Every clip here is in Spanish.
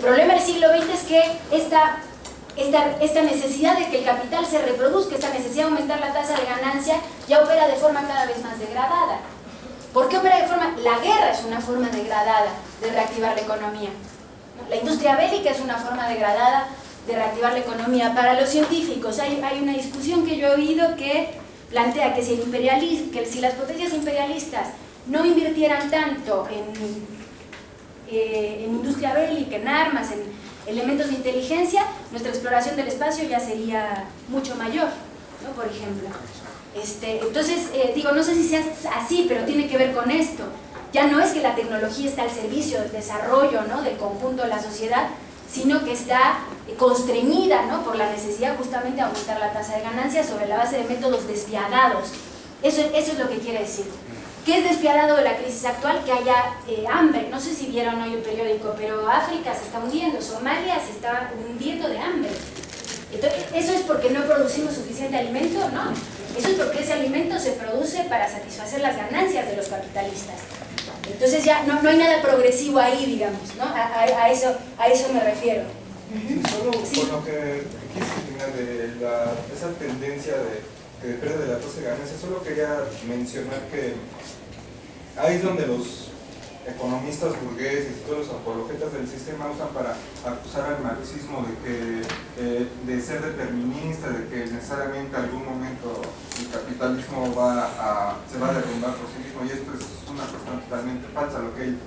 problema del siglo XX es que esta necesidad de que el capital se reproduzca, esta necesidad de aumentar la tasa de ganancia, ya opera de forma cada vez más degradada. ¿Por qué opera de forma? La guerra es una forma degradada de reactivar la economía. La industria bélica es una forma degradada de reactivar la economía. Para los científicos hay una discusión que yo he oído que plantea que si las potencias imperialistas no invirtieran tanto en industria bélica, en armas, en elementos de inteligencia, nuestra exploración del espacio ya sería mucho mayor, ¿no? Por ejemplo. Entonces, digo, no sé si sea así, pero tiene que ver con esto. Ya no es que la tecnología está al servicio del desarrollo, ¿no?, del conjunto de la sociedad, sino que está constreñida, ¿no?, por la necesidad justamente de aumentar la tasa de ganancia sobre la base de métodos despiadados. Eso es lo que quiere decir. ¿Qué es despiadado de la crisis actual? Que haya hambre. No sé si vieron hoy el periódico, pero África se está hundiendo, Somalia se está hundiendo de hambre. Entonces, ¿eso es porque no producimos suficiente alimento? No. Eso es porque ese alimento se produce para satisfacer las ganancias de los capitalistas. Entonces ya no hay nada progresivo ahí, digamos, ¿no? A eso me refiero. Solo con lo que quise opinar de esa tendencia de pérdida de la tasa de ganancia, solo quería mencionar que ahí es donde los economistas burgueses y todos los apologetas del sistema usan para acusar al marxismo de ser determinista, de que necesariamente en algún momento el capitalismo se va a derrumbar por sí mismo, y esto es una cuestión totalmente falsa. Lo que el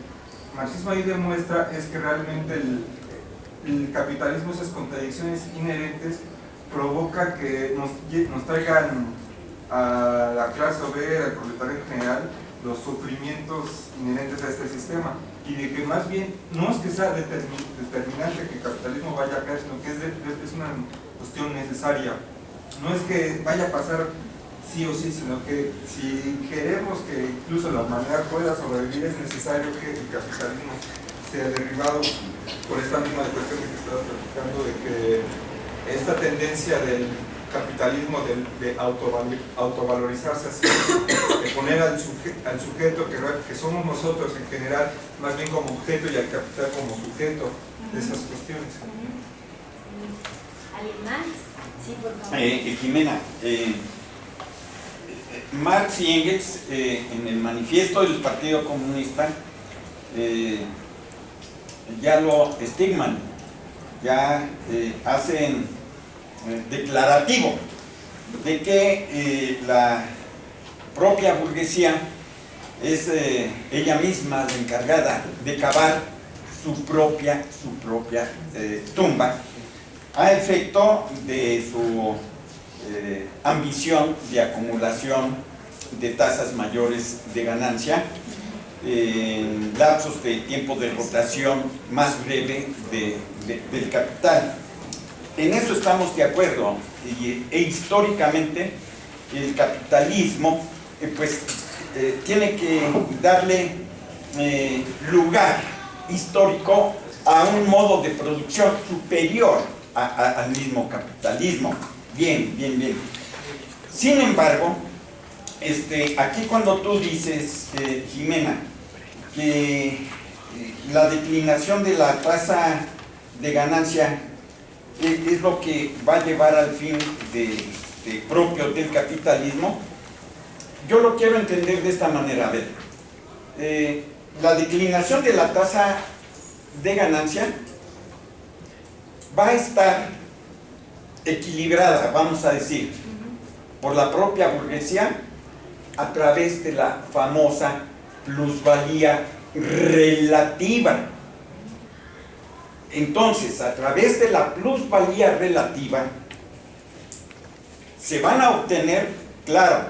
marxismo ahí demuestra es que realmente el capitalismo, esas contradicciones inherentes, provoca que nos traigan a la clase obrera, al proletariado en general, los sufrimientos inherentes a este sistema, y de que más bien no es que sea determinante que el capitalismo vaya a caer, sino que es una cuestión necesaria. No es que vaya a pasar sí o sí, sino que si queremos que incluso la humanidad pueda sobrevivir, es necesario que el capitalismo sea derribado, por esta misma cuestión que estaba platicando, de que esta tendencia del capitalismo de autovalorizarse así, de poner al sujeto que somos nosotros en general, más bien como objeto, y al capital como sujeto de esas cuestiones. ¿Alguien más? Sí, por favor. Jimena, Marx y Engels en el manifiesto del Partido Comunista ya lo estigman, ya hacen declarativo de que la propia burguesía es ella misma la encargada de cavar su propia tumba, a efecto de su ambición de acumulación de tasas mayores de ganancia en lapsos de tiempo de rotación más breve del capital. En eso estamos de acuerdo, e históricamente el capitalismo tiene que darle lugar histórico a un modo de producción superior al mismo capitalismo. Bien. Sin embargo, aquí cuando tú dices, Jimena, que la declinación de la tasa de ganancia es lo que va a llevar al fin propio del capitalismo, yo lo quiero entender de esta manera. A ver, la declinación de la tasa de ganancia va a estar equilibrada, vamos a decir, por la propia burguesía a través de la famosa plusvalía relativa. Entonces, a través de la plusvalía relativa se van a obtener, claro,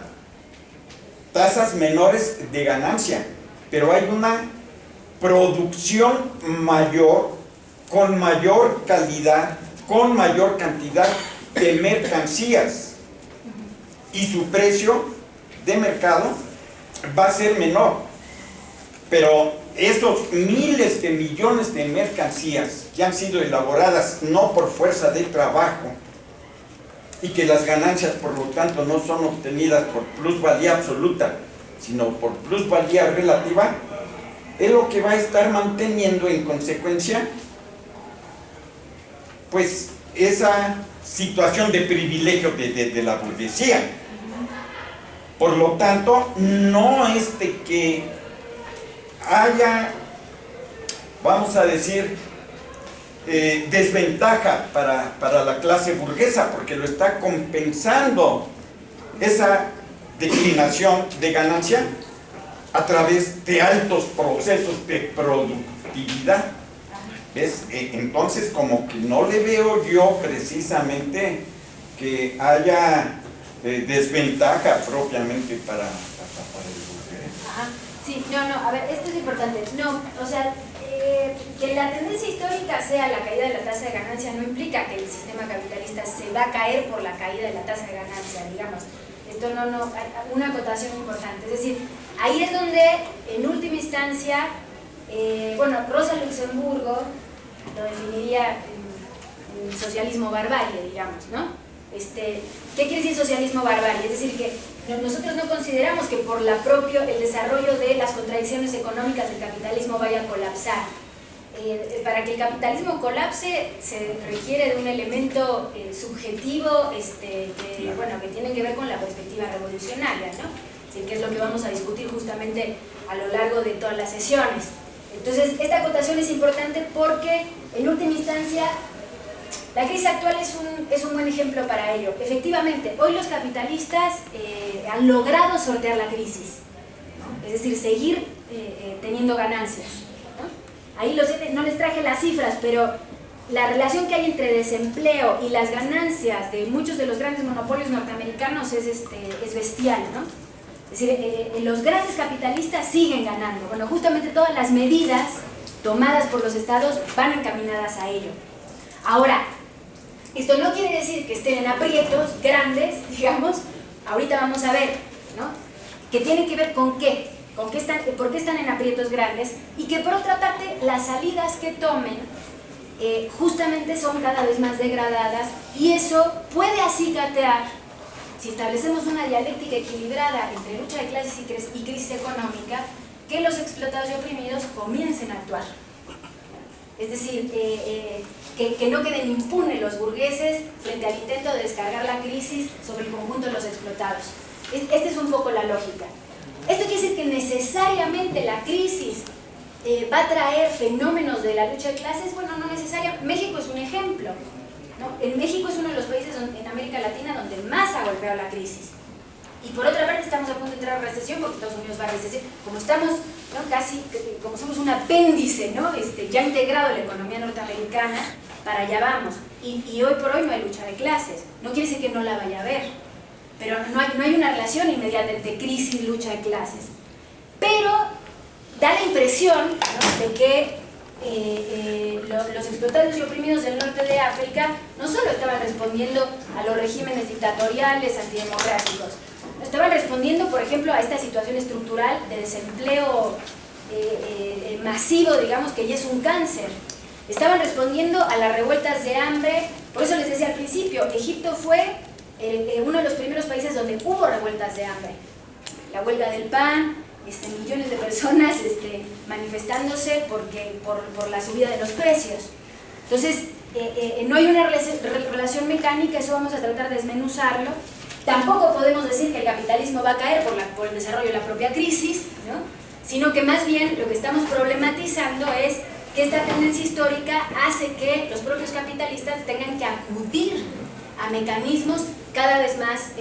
tasas menores de ganancia, pero hay una producción mayor, con mayor calidad, con mayor cantidad de mercancías, y su precio de mercado va a ser menor. Pero estos miles de millones de mercancías que han sido elaboradas no por fuerza de trabajo, y que las ganancias por lo tanto no son obtenidas por plusvalía absoluta, sino por plusvalía relativa, es lo que va a estar manteniendo en consecuencia pues esa situación de privilegio de la burguesía. Por lo tanto, no es de que haya, vamos a decir, desventaja para la clase burguesa, porque lo está compensando esa declinación de ganancia a través de altos procesos de productividad. ¿Ves? Entonces, como que no le veo yo precisamente que haya desventaja propiamente para el burgués. Ajá. Sí, no, a ver, esto es importante. No, o sea, que la tendencia histórica sea la caída de la tasa de ganancia no implica que el sistema capitalista se va a caer por la caída de la tasa de ganancia, digamos. Esto no, una acotación importante. Es decir, ahí es donde, en última instancia, bueno, Rosa Luxemburgo lo definiría en socialismo barbarie, digamos, ¿no? ¿Qué quiere decir socialismo barbarie? Es decir, que nosotros no consideramos que por el desarrollo de las contradicciones económicas del capitalismo vaya a colapsar. Para que el capitalismo colapse se requiere de un elemento subjetivo que tiene que ver con la perspectiva revolucionaria, ¿no? Es decir, que es lo que vamos a discutir justamente a lo largo de todas las sesiones. Entonces, esta acotación es importante porque, en última instancia, la crisis actual es un buen ejemplo para ello. Efectivamente, hoy los capitalistas han logrado sortear la crisis, ¿no? Es decir, seguir teniendo ganancias, ¿no? Ahí no les traje las cifras, pero la relación que hay entre desempleo y las ganancias de muchos de los grandes monopolios norteamericanos es bestial, ¿no? Es decir, los grandes capitalistas siguen ganando. Bueno, justamente todas las medidas tomadas por los estados van encaminadas a ello. Ahora, esto no quiere decir que estén en aprietos grandes, digamos, ahorita vamos a ver, ¿no? Que tienen que ver con qué, por qué están en aprietos grandes, y que por otra parte las salidas que tomen justamente son cada vez más degradadas, y eso puede acicatear, si establecemos una dialéctica equilibrada entre lucha de clases y crisis económica, que los explotados y oprimidos comiencen a actuar. Es decir, que no queden impunes los burgueses frente al intento de descargar la crisis sobre el conjunto de los explotados. Esta es un poco la lógica. Esto quiere decir que necesariamente la crisis va a traer fenómenos de la lucha de clases. Bueno, no necesariamente. México es un ejemplo, ¿no? En México es uno de los países en América Latina donde más ha golpeado la crisis. Y por otra parte estamos a punto de entrar a recesión porque Estados Unidos va a recesión. Como estamos, ¿no? Casi, como somos un apéndice, ¿no? Ya integrado en la economía norteamericana, para allá vamos. Y hoy por hoy no hay lucha de clases. No quiere decir que no la vaya a haber, pero no hay una relación inmediata entre crisis y lucha de clases. Pero da la impresión, ¿no? de que los explotados y oprimidos del norte de África no solo estaban respondiendo a los regímenes dictatoriales, antidemocráticos, estaban respondiendo, por ejemplo, a esta situación estructural de desempleo masivo, digamos, que ya es un cáncer. Estaban respondiendo a las revueltas de hambre. Por eso les decía al principio, Egipto fue uno de los primeros países donde hubo revueltas de hambre. La huelga del pan, millones de personas manifestándose por la subida de los precios. Entonces, no hay una relación mecánica, eso vamos a tratar de desmenuzarlo. Tampoco podemos decir que el capitalismo va a caer por el desarrollo de la propia crisis, ¿no? Sino que más bien lo que estamos problematizando es que esta tendencia histórica hace que los propios capitalistas tengan que acudir a mecanismos cada vez más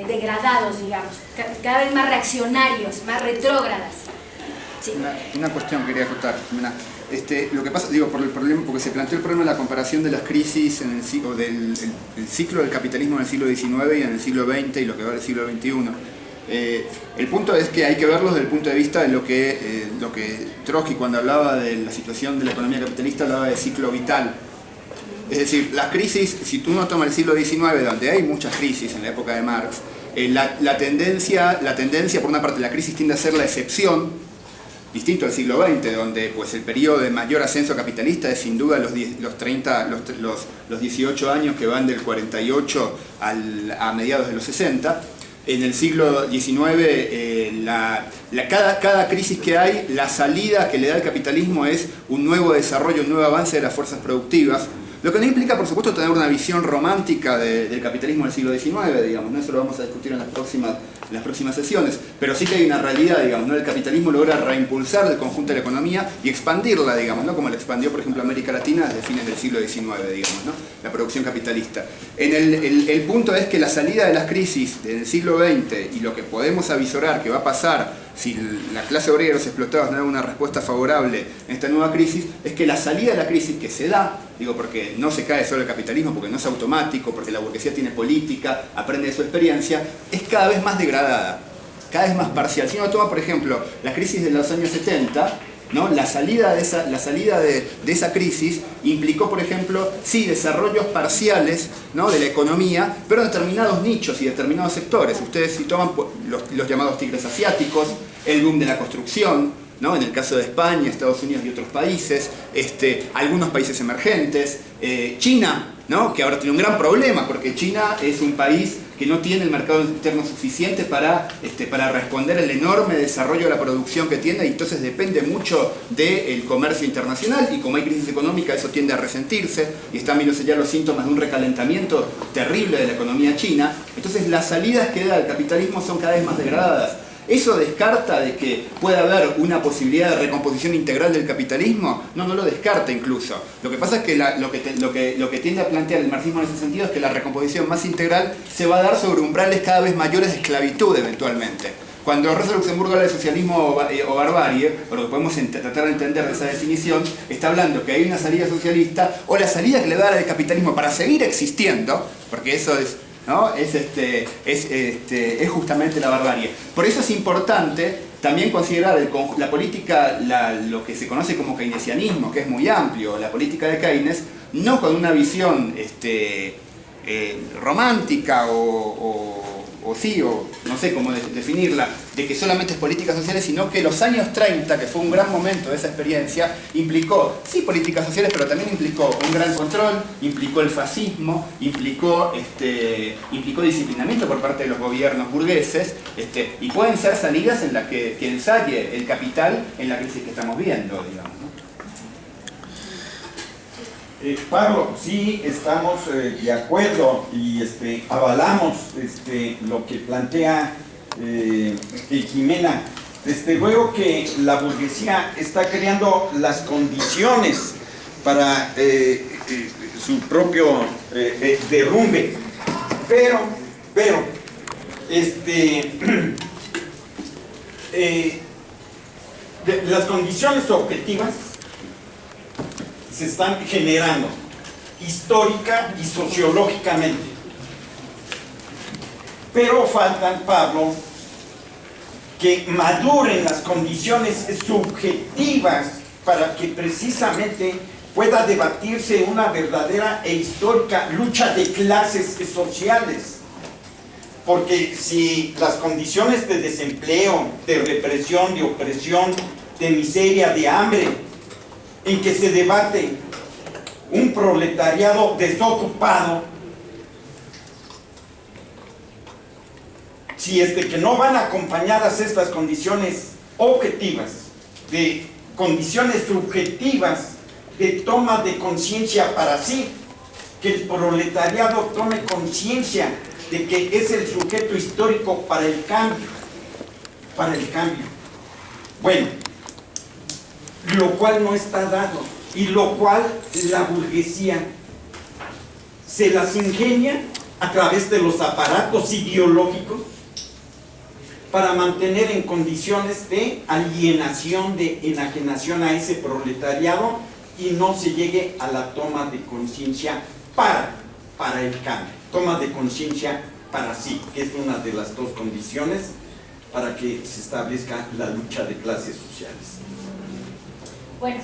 degradados, digamos, cada vez más reaccionarios, más retrógradas. Sí. Una cuestión quería acotar, Jimena. Lo que pasa, digo, por el problema, porque se planteó el problema de la comparación de las crisis en el ciclo del capitalismo en el siglo XIX y en el siglo XX y lo que va del siglo XXI. El punto es que hay que verlos desde el punto de vista de lo que Trotsky, cuando hablaba de la situación de la economía capitalista, hablaba de ciclo vital. Es decir, las crisis, si tú no tomas el siglo XIX, donde hay muchas crisis en la época de Marx, la tendencia, por una parte, la crisis tiende a ser la excepción, distinto al siglo XX, donde pues, el periodo de mayor ascenso capitalista es sin duda los 18 años que van del 48 a mediados de los 60. En el siglo XIX, cada crisis que hay, la salida que le da el capitalismo es un nuevo desarrollo, un nuevo avance de las fuerzas productivas, Lo que no implica, por supuesto, tener una visión romántica del capitalismo del siglo XIX, digamos, ¿no? Eso lo vamos a discutir en las próximas sesiones, pero sí que hay una realidad, digamos, ¿no? El capitalismo logra reimpulsar el conjunto de la economía y expandirla, digamos, ¿no? Como la expandió, por ejemplo, América Latina desde fines del siglo XIX, digamos, ¿no? La producción capitalista. El punto es que la salida de las crisis del siglo XX y lo que podemos avisorar que va a pasar si la clase obrera y los explotados no dan una respuesta favorable en esta nueva crisis, es que la salida de la crisis que se da, digo, porque no se cae solo el capitalismo, porque no es automático, porque la burguesía tiene política, aprende de su experiencia, es cada vez más degradada, cada vez más parcial. Si uno toma, por ejemplo, la crisis de los años 70, ¿no? La salida de esa crisis implicó, por ejemplo, sí, desarrollos parciales, ¿no? De la economía, pero en determinados nichos y determinados sectores. Ustedes si toman los llamados tigres asiáticos, el boom de la construcción, ¿no? En el caso de España, Estados Unidos y otros países, algunos países emergentes, China, ¿no? Que ahora tiene un gran problema, porque China es un país que no tiene el mercado interno suficiente para responder al enorme desarrollo de la producción que tiene, y entonces depende mucho del comercio internacional, y como hay crisis económica eso tiende a resentirse, y están viéndose ya los síntomas de un recalentamiento terrible de la economía china. Entonces las salidas que da el capitalismo son cada vez más degradadas. ¿Eso descarta de que pueda haber una posibilidad de recomposición integral del capitalismo? No, no lo descarta incluso. Lo que pasa es que lo que tiende a plantear el marxismo en ese sentido es que la recomposición más integral se va a dar sobre umbrales cada vez mayores de esclavitud eventualmente. Cuando Rosa Luxemburgo habla de socialismo o barbarie, o lo que podemos tratar de entender de esa definición, está hablando que hay una salida socialista, o la salida que le da al capitalismo para seguir existiendo, porque eso es... ¿no? Es justamente la barbarie. Por eso es importante también considerar la política, lo que se conoce como keynesianismo, que es muy amplio, la política de Keynes, no con una visión romántica o no sé cómo definirla, de que solamente es políticas sociales, sino que los años 30, que fue un gran momento de esa experiencia, implicó, sí, políticas sociales, pero también implicó un gran control, implicó el fascismo, implicó disciplinamiento por parte de los gobiernos burgueses, y pueden ser salidas en las que ensaye el capital en la crisis que estamos viendo, digamos, ¿no? Pablo, sí estamos de acuerdo y avalamos lo que plantea Jimena. Desde luego que la burguesía está creando las condiciones para su propio derrumbe, pero las condiciones objetivas se están generando histórica y sociológicamente, pero faltan, Pablo, que maduren las condiciones subjetivas para que precisamente pueda debatirse una verdadera e histórica lucha de clases sociales. Porque si las condiciones de desempleo, de represión, de opresión, de miseria, de hambre, en que se debate un proletariado desocupado, si que no van acompañadas estas condiciones objetivas de condiciones subjetivas de toma de conciencia para sí, que el proletariado tome conciencia de que es el sujeto histórico para el cambio, bueno, lo cual no está dado, y lo cual la burguesía se las ingenia a través de los aparatos ideológicos para mantener en condiciones de alienación, de enajenación a ese proletariado, y no se llegue a la toma de conciencia para el cambio, toma de conciencia para sí, que es una de las dos condiciones para que se establezca la lucha de clases sociales. Bueno,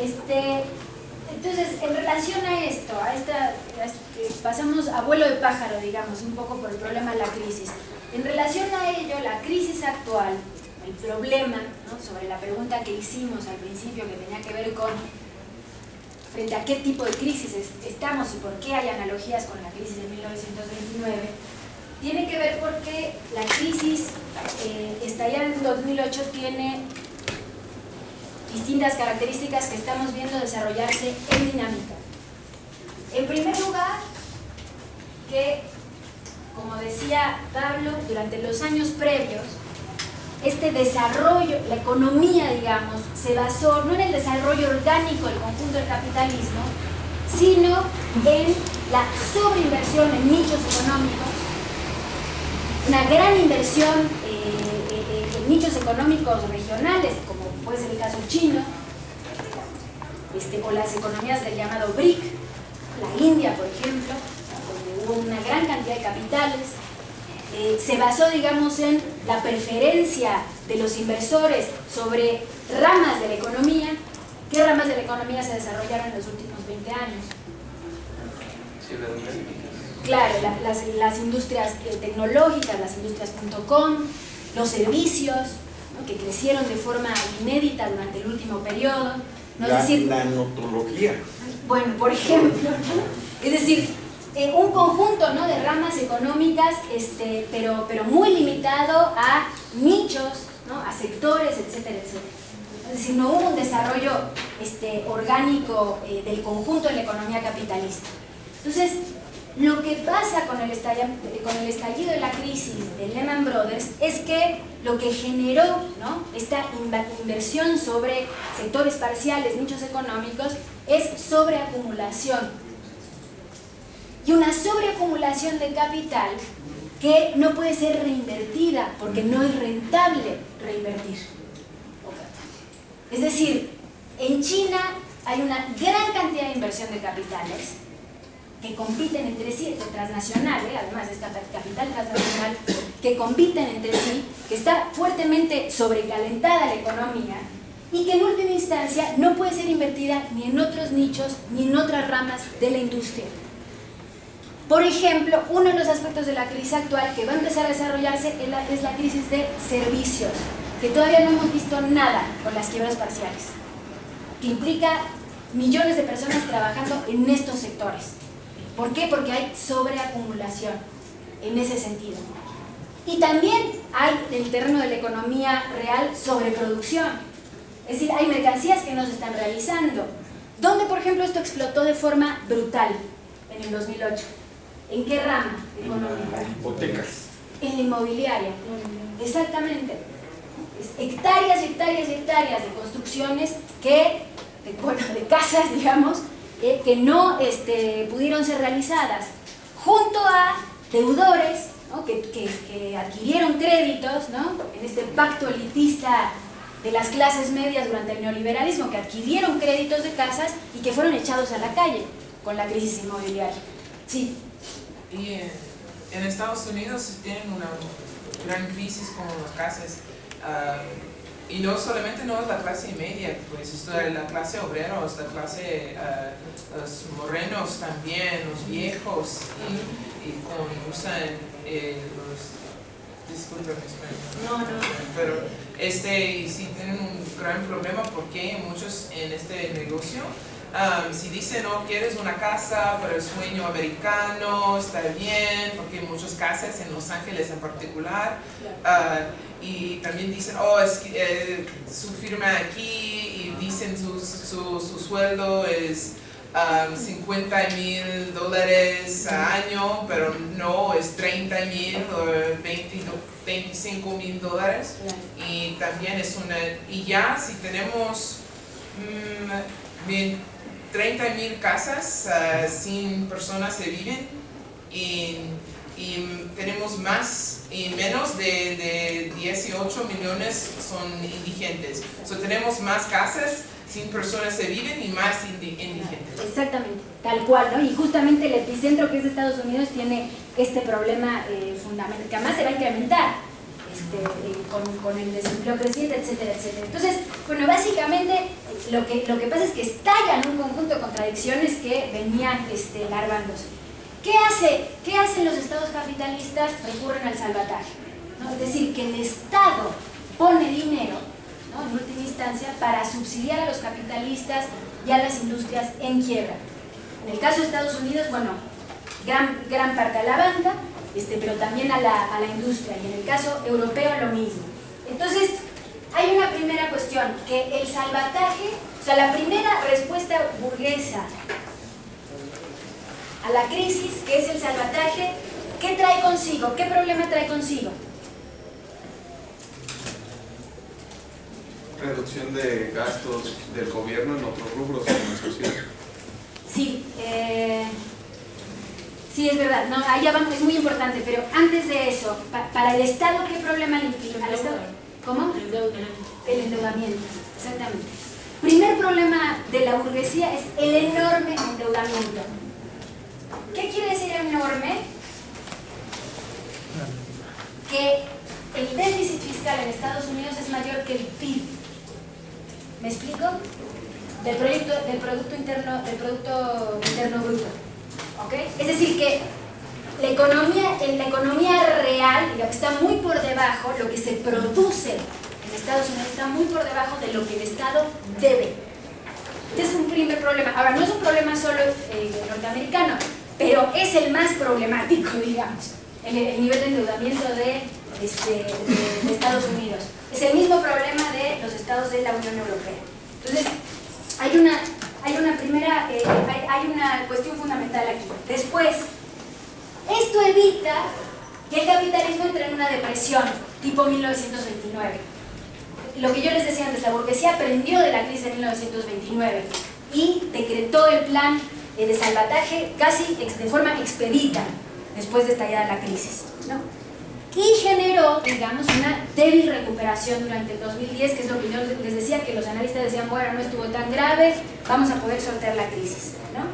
entonces, en relación a esto, pasamos a vuelo de pájaro, digamos, un poco por el problema de la crisis. En relación a ello, la crisis actual, el problema, ¿no?, sobre la pregunta que hicimos al principio, que tenía que ver con frente a qué tipo de crisis estamos y por qué hay analogías con la crisis de 1929, tiene que ver porque la crisis estallada en 2008 tiene distintas características que estamos viendo desarrollarse en dinámica. primer lugar, que, como decía Pablo, durante los años previos, este desarrollo, la economía, digamos, se basó no en el desarrollo orgánico del conjunto del capitalismo, sino en la sobreinversión en nichos económicos, una gran inversión en nichos económicos regionales, como puede ser el caso chino, o las economías del llamado BRIC, la India, por ejemplo, donde hubo una gran cantidad de capitales. Se basó, digamos, en la preferencia de los inversores sobre ramas de la economía. ¿Qué ramas de la economía se desarrollaron en los últimos 20 años? Claro, las industrias tecnológicas, las industrias.com, los servicios, ¿no?, que crecieron de forma inédita durante el último periodo. ¿No? La es decir, nanotecnología. bueno, por ejemplo, ¿no? Es decir, un conjunto, ¿no?, de ramas económicas, pero muy limitado a nichos, ¿no?, a sectores, etcétera, etcétera. Es decir, no hubo un desarrollo orgánico del conjunto de la economía capitalista. Entonces, lo que pasa con el estallido de la crisis de Lehman Brothers es que lo que generó, ¿no?, esta inversión sobre sectores parciales, nichos económicos, es sobreacumulación. Y una sobreacumulación de capital que no puede ser reinvertida porque no es rentable reinvertir. Es decir, en China hay una gran cantidad de inversión de capitales que compiten entre sí, transnacional, además es capital transnacional, que compiten entre sí, que está fuertemente sobrecalentada la economía y que en última instancia no puede ser invertida ni en otros nichos ni en otras ramas de la industria. Por ejemplo, uno de los aspectos de la crisis actual que va a empezar a desarrollarse es la crisis de servicios, que todavía no hemos visto nada con las quiebras parciales, que implica millones de personas trabajando en estos sectores. ¿Por qué? Porque hay sobreacumulación en ese sentido. Y también hay, en el terreno de la economía real, sobreproducción. Es decir, hay mercancías que no se están realizando. ¿Dónde, por ejemplo, esto explotó de forma brutal en el 2008? ¿En qué rama económica? Hipotecas. En la inmobiliaria. Exactamente. Hectáreas y hectáreas y hectáreas de construcciones de casas, digamos, que no pudieron ser realizadas, junto a deudores, ¿no?, que adquirieron créditos, ¿no?, en este pacto elitista de las clases medias durante el neoliberalismo, que adquirieron créditos de casas y que fueron echados a la calle con la crisis inmobiliaria. Sí. Y en Estados Unidos tienen una gran crisis con las casas. Y no solamente no es la clase media, pues esto es la clase obrera, es la clase, los morenos también, los viejos, y usan los, disculpen mi español, pero sí tienen un gran problema porque muchos en este negocio, si dicen, no, quieres una casa para el sueño americano, está bien, porque hay muchas casas en Los Ángeles en particular, y también dicen, es que su firma aquí, y dicen su sueldo es $50,000 al año, pero no, es $30,000 o $25,000, y también es y ya si tenemos 30,000 casas sin personas que viven, y tenemos más y menos de 18 millones son indigentes. Tenemos más casas sin personas que viven y más indigentes. Exactamente, tal cual, ¿no? Y justamente el epicentro, que es Estados Unidos, tiene este problema fundamental, que además se va a incrementar con el desempleo creciente, etcétera, etcétera. Entonces, bueno, básicamente lo que pasa es que estallan un conjunto de contradicciones que venían larvándose. ¿Qué hacen los estados capitalistas? Recurren al salvataje, ¿no? Es decir, que el Estado pone dinero, ¿no?, en última instancia, para subsidiar a los capitalistas y a las industrias en quiebra. En el caso de Estados Unidos, bueno, gran parte a la banca, pero también a la industria, y en el caso europeo lo mismo. Entonces, hay una primera cuestión, que el salvataje, o sea, la primera respuesta burguesa a la crisis, que es el salvataje, ¿qué trae consigo? ¿Qué problema trae consigo? Reducción de gastos del gobierno en otros rubros de la sociedad. Sí, sí, es verdad, no, ahí ya vamos, es muy importante, pero antes de eso, para el Estado, ¿qué problema le implica? ¿Al Estado? ¿Cómo? El endeudamiento, exactamente. Primer problema de la burguesía es el enorme endeudamiento. ¿Qué quiere decir enorme? Que el déficit fiscal en Estados Unidos es mayor que el PIB. ¿Me explico? Del Producto Interno Bruto. ¿Ok? Es decir, que en la economía real, digamos, está muy por debajo, lo que se produce en Estados Unidos está muy por debajo de lo que el Estado debe. Este es un primer problema. Ahora, no es un problema solo norteamericano, pero es el más problemático, digamos, el nivel de endeudamiento de Estados Unidos. Es el mismo problema de los estados de la Unión Europea. Entonces, hay una cuestión fundamental aquí. Después, esto evita que el capitalismo entre en una depresión tipo 1929. Lo que yo les decía antes, la burguesía aprendió de la crisis de 1929 y decretó el plan de salvataje casi de forma expedita después de estallada la crisis, ¿no? Y generó, digamos, una débil recuperación durante el 2010, que es lo que yo les decía, que los analistas decían, bueno, no estuvo tan grave, vamos a poder sortear la crisis, ¿no?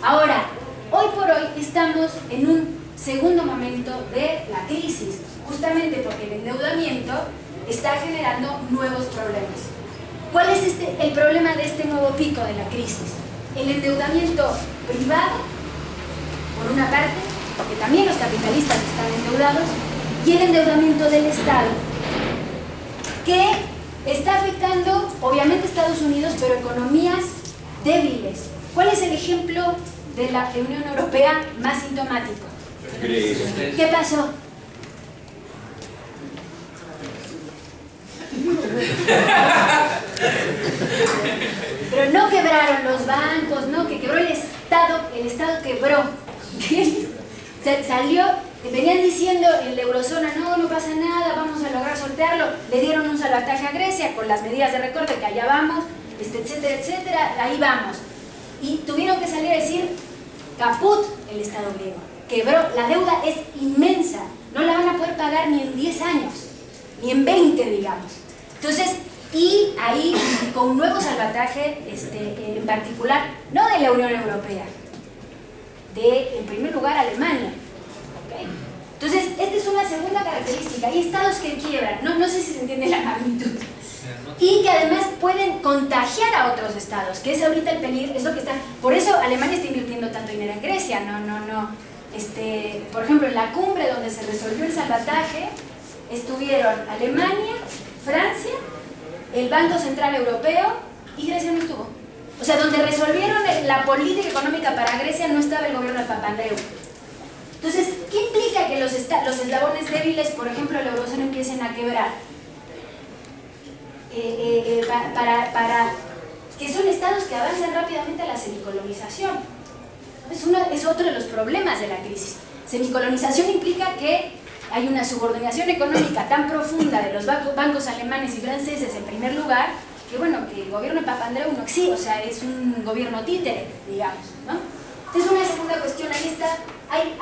Ahora, hoy por hoy estamos en un segundo momento de la crisis, justamente porque el endeudamiento está generando nuevos problemas. ¿Cuál es el problema de este nuevo pico de la crisis? El endeudamiento privado, por una parte, porque también los capitalistas están endeudados, y el endeudamiento del Estado, que está afectando, obviamente, Estados Unidos, pero economías débiles. ¿Cuál es el ejemplo de la Unión Europea más sintomático? ¿Qué pasó? Pero no quebraron los bancos, no, que quebró el Estado quebró. Salió, venían diciendo en la eurozona, no pasa nada, vamos a lograr sortearlo, le dieron un salvataje a Grecia con las medidas de recorte que allá vamos, etcétera, etcétera, ahí vamos. Y tuvieron que salir a decir, caput el Estado griego, quebró, la deuda es inmensa, no la van a poder pagar ni en 10 años, ni en 20, digamos. Entonces, y ahí con un nuevo salvataje, en particular, no de la Unión Europea, de, en primer lugar, Alemania. ¿Okay? Entonces, esta es una segunda característica. Hay estados que quiebran, no sé si se entiende la magnitud, y que además pueden contagiar a otros estados, que es ahorita el peligro, es lo que está. Por eso Alemania está invirtiendo tanto dinero en Grecia. Por ejemplo, en la cumbre donde se resolvió el salvataje, estuvieron Alemania, Francia, el Banco Central Europeo, y Grecia no estuvo. O sea, donde resolvieron la política económica para Grecia no estaba el gobierno de Papandreou. Entonces, ¿qué implica que los eslabones débiles, por ejemplo, la eurozona, empiecen a quebrar? Que son estados que avanzan rápidamente a la semicolonización. Es otro de los problemas de la crisis. Semicolonización implica que hay una subordinación económica tan profunda de los bancos alemanes y franceses en primer lugar, que bueno, que el gobierno de Papandreou no existe, o sea, es un gobierno títere, digamos, ¿no? Entonces, una segunda cuestión, ahí está, hay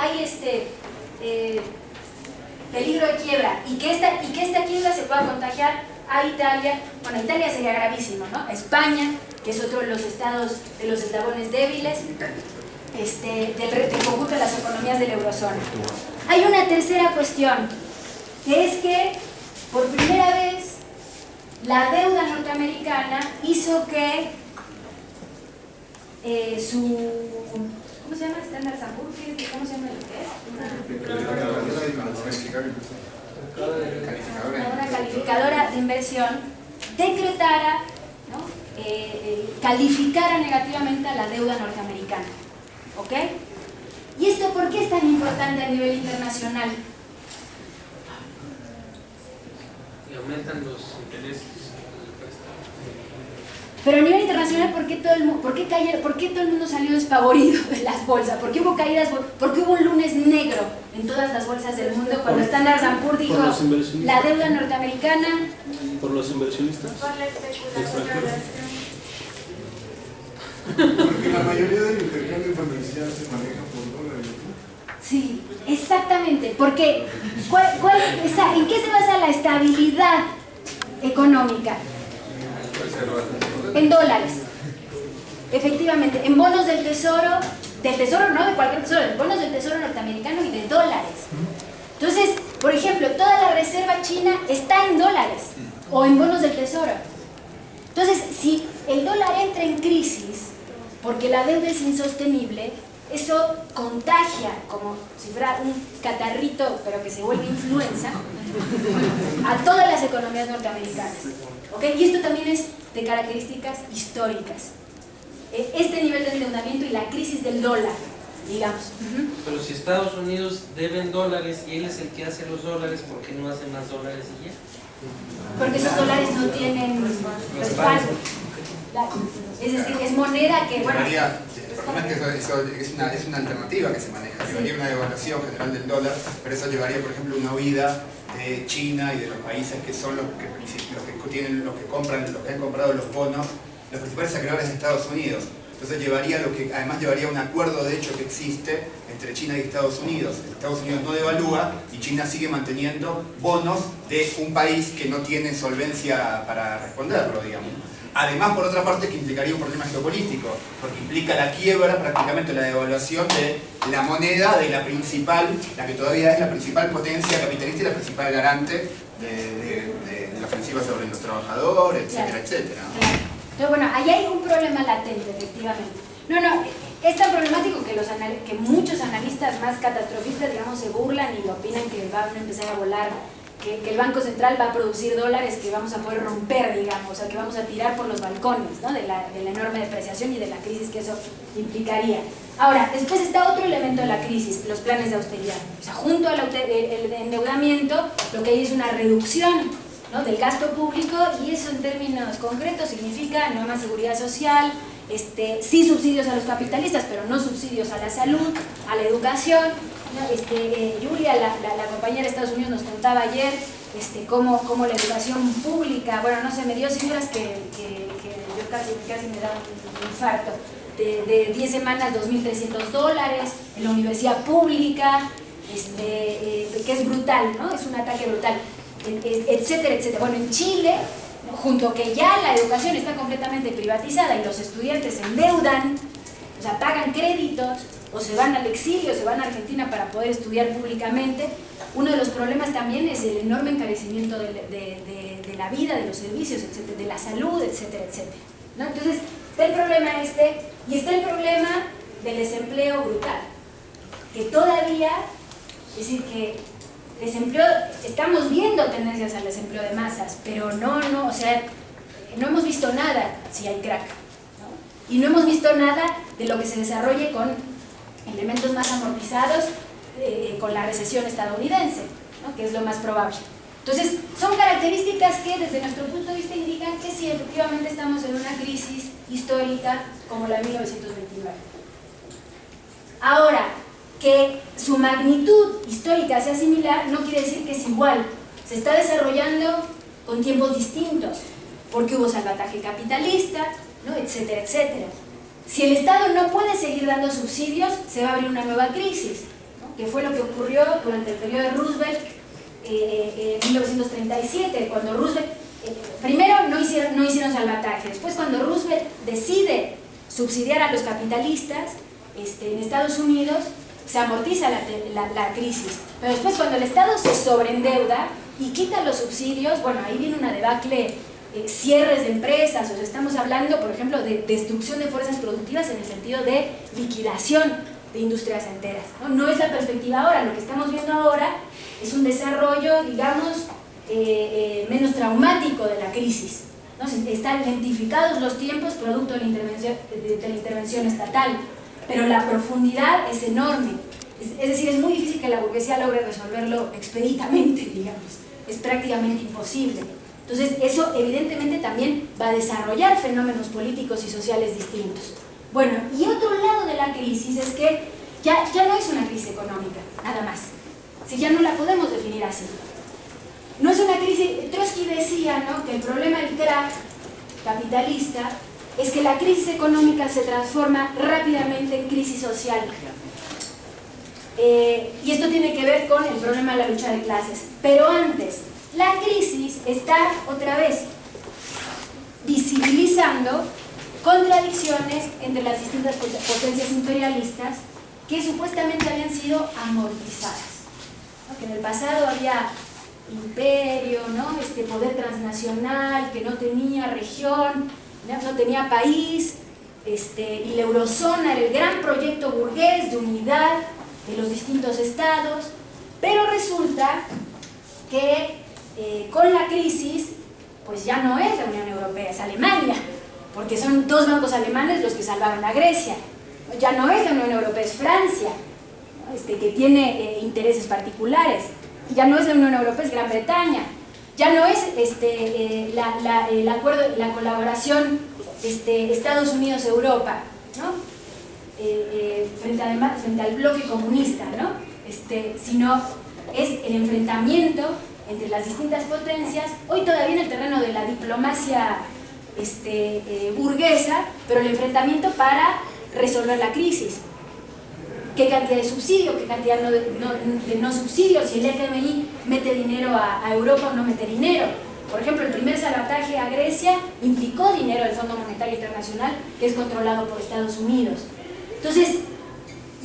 peligro de quiebra, y que esta quiebra se pueda contagiar a Italia. Bueno, Italia sería gravísimo, ¿no? España, que es otro de los estados, de los eslabones débiles, del conjunto de las economías de la eurozona. Hay una tercera cuestión, que es que, por primera vez, la deuda norteamericana hizo que ¿cómo se llama? Standard & Poor's, ¿cómo se llama una calificadora de inversión decretara, ¿no? Calificara negativamente a la deuda norteamericana. ¿Ok? ¿Y esto por qué es tan importante a nivel internacional? Y aumentan los intereses. Pero a nivel internacional, ¿por qué todo el mundo salió despavorido de las bolsas? ¿Por qué hubo caídas? ¿Por qué hubo un lunes negro en todas las bolsas del mundo cuando Standard & Poor's dijo la deuda norteamericana? ¿Por los inversionistas? Por la especulación. Porque la mayoría del intercambio comercial se maneja por dólares, ¿no? Sí, exactamente. Porque, ¿en qué se basa la estabilidad económica? En dólares. Efectivamente, en bonos del tesoro no de cualquier tesoro, en bonos del tesoro norteamericano y de dólares. Entonces, por ejemplo, toda la reserva china está en dólares o en bonos del tesoro. Entonces, si el dólar entra en crisis porque la deuda es insostenible, eso contagia, como si fuera un catarrito, pero que se vuelve influenza, a todas las economías norteamericanas. ¿Okay? Y esto también es de características históricas. Este nivel de endeudamiento y la crisis del dólar, digamos. Pero si Estados Unidos debe en dólares y él es el que hace los dólares, ¿por qué no hace más dólares y ya? Porque esos dólares no tienen respaldo. Es decir, es moneda que... Bueno, el problema es que eso es una alternativa que se maneja. Llevaría una devaluación general del dólar, pero eso llevaría, por ejemplo, una huida de China y de los países que son los que han comprado los bonos, los principales acreedores de Estados Unidos. Entonces además llevaría un acuerdo de hecho que existe entre China y Estados Unidos. Estados Unidos no devalúa y China sigue manteniendo bonos de un país que no tiene solvencia para responderlo, digamos. Además, por otra parte, que implicaría un problema geopolítico, porque implica la quiebra, prácticamente la devaluación de la moneda de la que todavía es la principal potencia capitalista y la principal garante de la ofensiva sobre los trabajadores, etcétera, etcétera. Claro. Entonces, bueno, ahí hay un problema latente, efectivamente. Es tan problemático que muchos analistas más catastrofistas, digamos, se burlan y opinan que van a empezar a volar, que el Banco Central va a producir dólares que vamos a poder romper, digamos, o sea, que vamos a tirar por los balcones, ¿no? de la enorme depreciación y de la crisis que eso implicaría. Ahora, después está otro elemento de la crisis, los planes de austeridad. O sea, junto al endeudamiento, lo que hay es una reducción, ¿no? del gasto público, y eso en términos concretos significa no más seguridad social, sí subsidios a los capitalistas, pero no subsidios a la salud, a la educación. Julia, la compañera de Estados Unidos, nos contaba ayer cómo la educación pública, bueno, no sé, me dio cifras que yo casi me da un infarto, de 10 semanas, $2.300 en la universidad pública, que es brutal, ¿no? Es un ataque brutal, etcétera, etcétera. Bueno, en Chile, junto que ya la educación está completamente privatizada y los estudiantes se endeudan, o sea, pagan créditos, o se van al exilio, se van a Argentina para poder estudiar públicamente. Uno de los problemas también es el enorme encarecimiento de la vida, de los servicios, etcétera, de la salud, etcétera, etcétera, ¿no? Entonces, está el problema y está el problema del desempleo brutal, que todavía, es decir, que desempleo, estamos viendo tendencias al desempleo de masas, pero o sea, no hemos visto nada si hay crack, ¿no? Y no hemos visto nada de lo que se desarrolle con elementos más amortizados con la recesión estadounidense, ¿no? que es lo más probable. Entonces, son características que desde nuestro punto de vista indican que sí, efectivamente estamos en una crisis histórica como la de 1929. Ahora, que su magnitud histórica sea similar no quiere decir que es igual. Se está desarrollando con tiempos distintos, porque hubo salvataje capitalista, ¿no? etcétera, etcétera. Si el Estado no puede seguir dando subsidios, se va a abrir una nueva crisis, ¿no? que fue lo que ocurrió durante el periodo de Roosevelt en 1937, cuando Roosevelt, primero no hicieron salvataje, después cuando Roosevelt decide subsidiar a los capitalistas en Estados Unidos, se amortiza la crisis, pero después cuando el Estado se sobreendeuda y quita los subsidios, bueno, ahí viene una debacle, cierres de empresas, o sea, estamos hablando, por ejemplo, de destrucción de fuerzas productivas en el sentido de liquidación de industrias enteras, ¿no? No es la perspectiva ahora, lo que estamos viendo ahora es un desarrollo, digamos, menos traumático de la crisis, ¿no? Están identificados los tiempos producto de la intervención estatal, pero la profundidad es enorme, es decir, es muy difícil que la burguesía logre resolverlo expeditamente, digamos, es prácticamente imposible. Entonces eso evidentemente también va a desarrollar fenómenos políticos y sociales distintos. Bueno, y otro lado de la crisis es que ya no es una crisis económica, nada más. Si ya no la podemos definir así. No es una crisis, Trotsky decía, ¿no?, que el problema del crack capitalista es que la crisis económica se transforma rápidamente en crisis social. Y esto tiene que ver con el problema de la lucha de clases. Pero antes, la crisis está otra vez visibilizando contradicciones entre las distintas potencias imperialistas que supuestamente habían sido amortizadas, ¿no? Que en el pasado había imperio, ¿no?, poder transnacional que no tenía región, no tenía país, y la eurozona era el gran proyecto burgués de unidad de los distintos estados, pero resulta que con la crisis pues ya no es la Unión Europea, es Alemania, porque son dos bancos alemanes los que salvaron a Grecia. Ya no es la Unión Europea, es Francia, ¿no?, que tiene intereses particulares. Ya no es la Unión Europea, es Gran Bretaña. Ya no es el acuerdo, la colaboración Estados Unidos-Europa, ¿no?, frente al bloque comunista, ¿no?, sino es el enfrentamiento entre las distintas potencias, hoy todavía en el terreno de la diplomacia burguesa, pero el enfrentamiento para resolver la crisis. ¿Qué cantidad de subsidio? ¿Qué cantidad de no subsidio? Si el FMI mete dinero a Europa o no mete dinero. Por ejemplo, el primer salvataje a Grecia implicó dinero del Fondo Monetario Internacional, que es controlado por Estados Unidos. Entonces,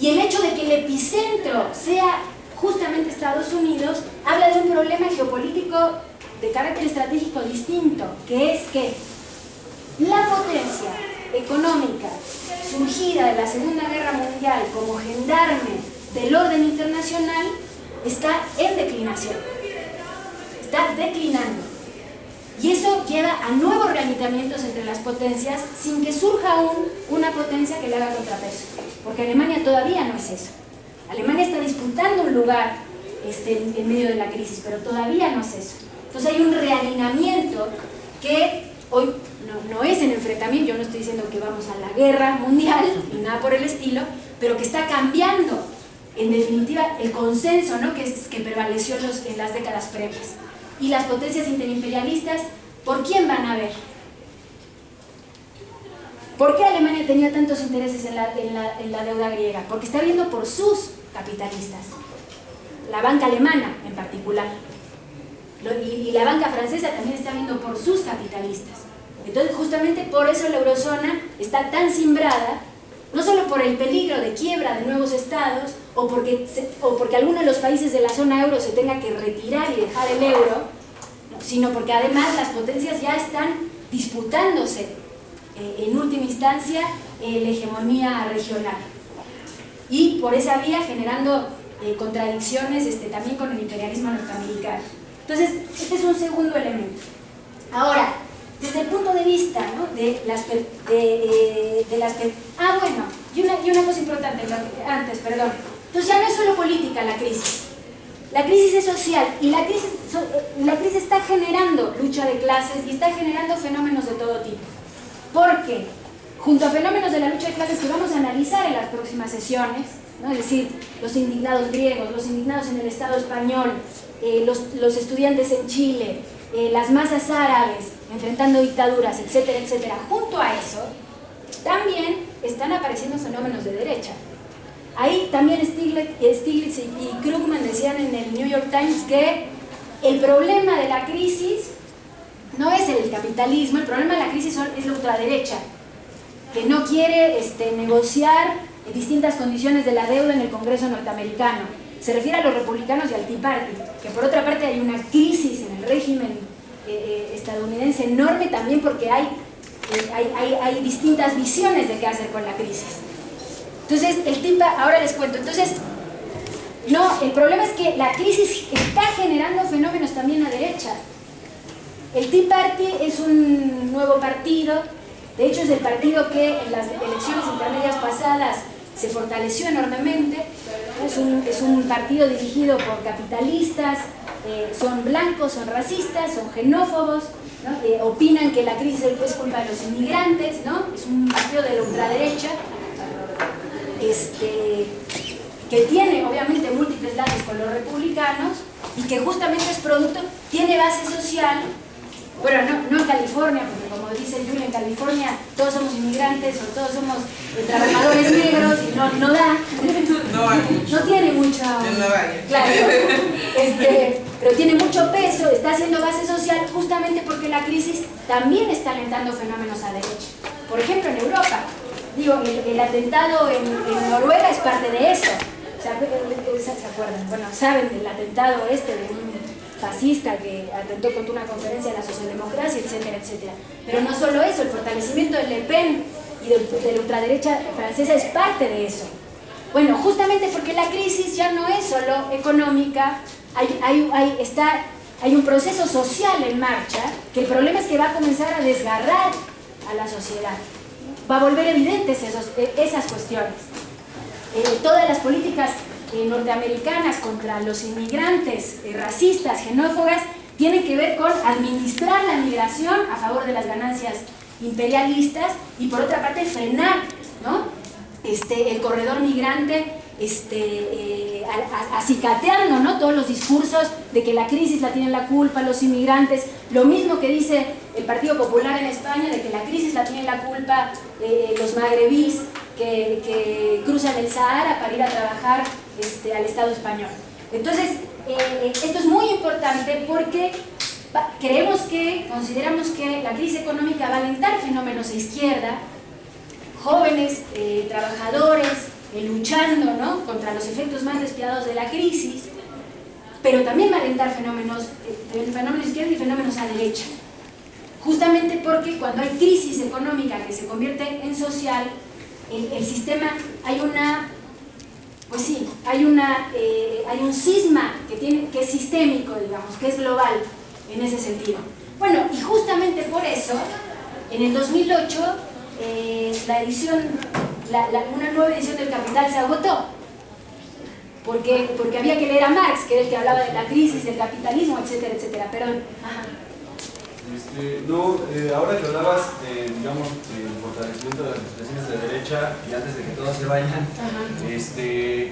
y el hecho de que el epicentro sea justamente Estados Unidos, habla de un problema geopolítico de carácter estratégico distinto, que es que la potencia económica surgida de la Segunda Guerra Mundial como gendarme del orden internacional está en declinación, está declinando. Y eso lleva a nuevos realinamientos entre las potencias sin que surja aún una potencia que le haga contrapeso. Porque Alemania todavía no es eso. Alemania está disputando un lugar en medio de la crisis, pero todavía no es eso. Entonces hay un realineamiento que hoy no es en enfrentamiento. Yo no estoy diciendo que vamos a la guerra mundial ni nada por el estilo, pero que está cambiando, en definitiva, el consenso, ¿no?, que prevaleció en las décadas previas. Y las potencias interimperialistas, ¿por quién van a ver? ¿Por qué Alemania tenía tantos intereses en la deuda griega? Porque está viendo por sus capitalistas, la banca alemana en particular, y la banca francesa también está viendo por sus capitalistas. Entonces justamente por eso la eurozona está tan cimbrada, no solo por el peligro de quiebra de nuevos estados, o porque alguno de los países de la zona euro se tenga que retirar y dejar el euro, sino porque además las potencias ya están disputándose en última instancia la hegemonía regional, y por esa vía generando contradicciones también con el imperialismo norteamericano. Entonces este es un segundo elemento. Ahora, desde el punto de vista, ¿no?, y una cosa importante antes, perdón. Entonces ya no es solo política la crisis es social, y la crisis está generando lucha de clases y está generando fenómenos de todo tipo. Porque junto a fenómenos de la lucha de clases que vamos a analizar en las próximas sesiones, ¿no?, es decir, los indignados griegos, los indignados en el Estado español, los estudiantes en Chile, las masas árabes enfrentando dictaduras, etcétera, etcétera, junto a eso también están apareciendo fenómenos de derecha. Ahí también Stiglitz y Krugman decían en el New York Times que el problema de la crisis no es el capitalismo, el problema de la crisis es la ultraderecha, que no quiere negociar distintas condiciones de la deuda en el Congreso norteamericano. Se refiere a los republicanos y al Tea Party, que por otra parte hay una crisis en el régimen estadounidense enorme también, porque hay distintas visiones de qué hacer con la crisis. Entonces, ahora les cuento. Entonces, no, el problema es que la crisis está generando fenómenos también a derecha. El Tea Party es un nuevo partido, de hecho es el partido que en las elecciones intermedias pasadas se fortaleció enormemente. Es un partido dirigido por capitalistas, son blancos, son racistas, son xenófobos, ¿no? Opinan que la crisis es culpa de los inmigrantes, ¿no? Es un partido de la ultraderecha que tiene obviamente múltiples lazos con los republicanos y que justamente es producto, tiene base social. Bueno, no en California, porque como dice Julia, en California todos somos inmigrantes o todos somos trabajadores negros y no da. No tiene mucho. Claro. Pero tiene mucho peso, está haciendo base social justamente porque la crisis también está alentando fenómenos a derecha. Por ejemplo, en Europa, digo, el atentado en Noruega es parte de eso. ¿Se acuerdan? Bueno, saben del atentado de un fascista que atentó contra una conferencia de la socialdemocracia, etcétera, etcétera. Pero no solo eso, el fortalecimiento de Le Pen y de la ultraderecha francesa es parte de eso. Bueno, justamente porque la crisis ya no es solo económica, hay un proceso social en marcha, que el problema es que va a comenzar a desgarrar a la sociedad. Va a volver evidentes esas cuestiones. Todas las políticas norteamericanas contra los inmigrantes racistas, xenófobas, tienen que ver con administrar la migración a favor de las ganancias imperialistas y por otra parte frenar, ¿no? El corredor migrante, acicateando, ¿no? Todos los discursos de que la crisis la tienen la culpa los inmigrantes, lo mismo que dice el Partido Popular en España, de que la crisis la tienen la culpa los magrebís que cruzan el Sahara para ir a trabajar al Estado español. Entonces, esto es muy importante porque consideramos que la crisis económica va a alentar fenómenos de izquierda, jóvenes, trabajadores, luchando, ¿no? Contra los efectos más despiadados de la crisis, pero también va a alentar fenómenos de izquierda y fenómenos a derecha. Justamente porque cuando hay crisis económica que se convierte en social, el sistema, hay un cisma que es sistémico, digamos, que es global en ese sentido. Bueno, y justamente por eso, en el 2008, una nueva edición del Capital se agotó, porque había que leer a Marx, que era el que hablaba de la crisis, del capitalismo, etcétera, etcétera. Perdón. Ajá. Ahora que hablabas digamos, del fortalecimiento de las expresiones de derecha y antes de que todos se vayan,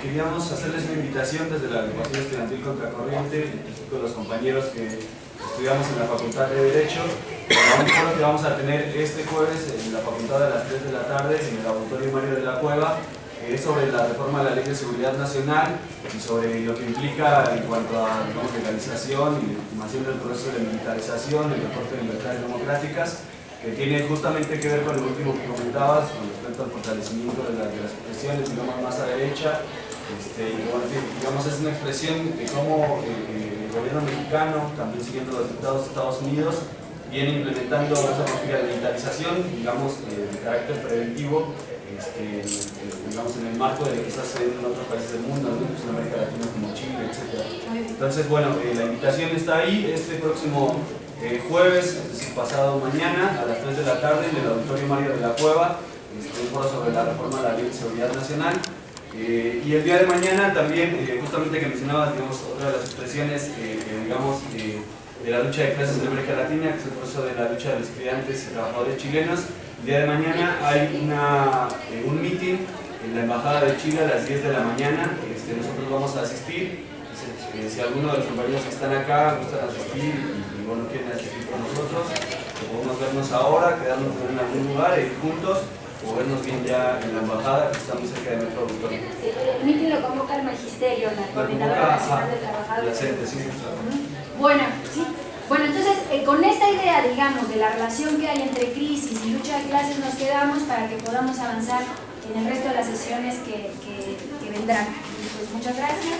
queríamos hacerles una invitación desde la agrupación estudiantil Contracorriente, con los compañeros que estudiamos en la Facultad de Derecho. Un foro que vamos a tener este jueves en la Facultad a las 3 de la tarde en el Auditorio Mario de la Cueva. Es sobre la reforma de la Ley de Seguridad Nacional y sobre lo que implica en cuanto a legalización y legitimación del proceso de militarización, el recorte de libertades democráticas, que tiene justamente que ver con lo último que comentabas con respecto al fortalecimiento de las expresiones, digamos, más a derecha. Digamos, es una expresión de cómo el gobierno mexicano, también siguiendo los dictados de Estados Unidos, viene implementando esa política de militarización, digamos, de carácter preventivo, digamos, en el marco de lo que está sucediendo en otros países del mundo, incluso en América Latina como Chile, etc. Entonces, bueno, la invitación está ahí este próximo jueves, es decir, pasado mañana, a las 3 de la tarde, en el Auditorio Mario de la Cueva, un foro sobre la reforma de la Ley de Seguridad Nacional. Y el día de mañana también, justamente que mencionabas, digamos, otra de las expresiones, digamos, de la lucha de clases en América Latina, que es el proceso de la lucha de los estudiantes y trabajadores chilenos. El día de mañana hay un meeting en la Embajada de Chile a las 10 de la mañana. Nosotros vamos a asistir. Si alguno de los compañeros que están acá gustan asistir y bueno, quieren asistir con nosotros, podemos vernos ahora, quedarnos en algún lugar e ir juntos, o vernos bien ya en la embajada, que está muy cerca de nuestro auditorio. El meeting lo convoca el Magisterio, la Coordinadora Nacional de Trabajadores. Bueno, sí. Bueno, entonces, con esta idea, digamos, de la relación que hay entre crisis y lucha de clases, nos quedamos para que podamos avanzar en el resto de las sesiones que vendrán. Pues muchas gracias.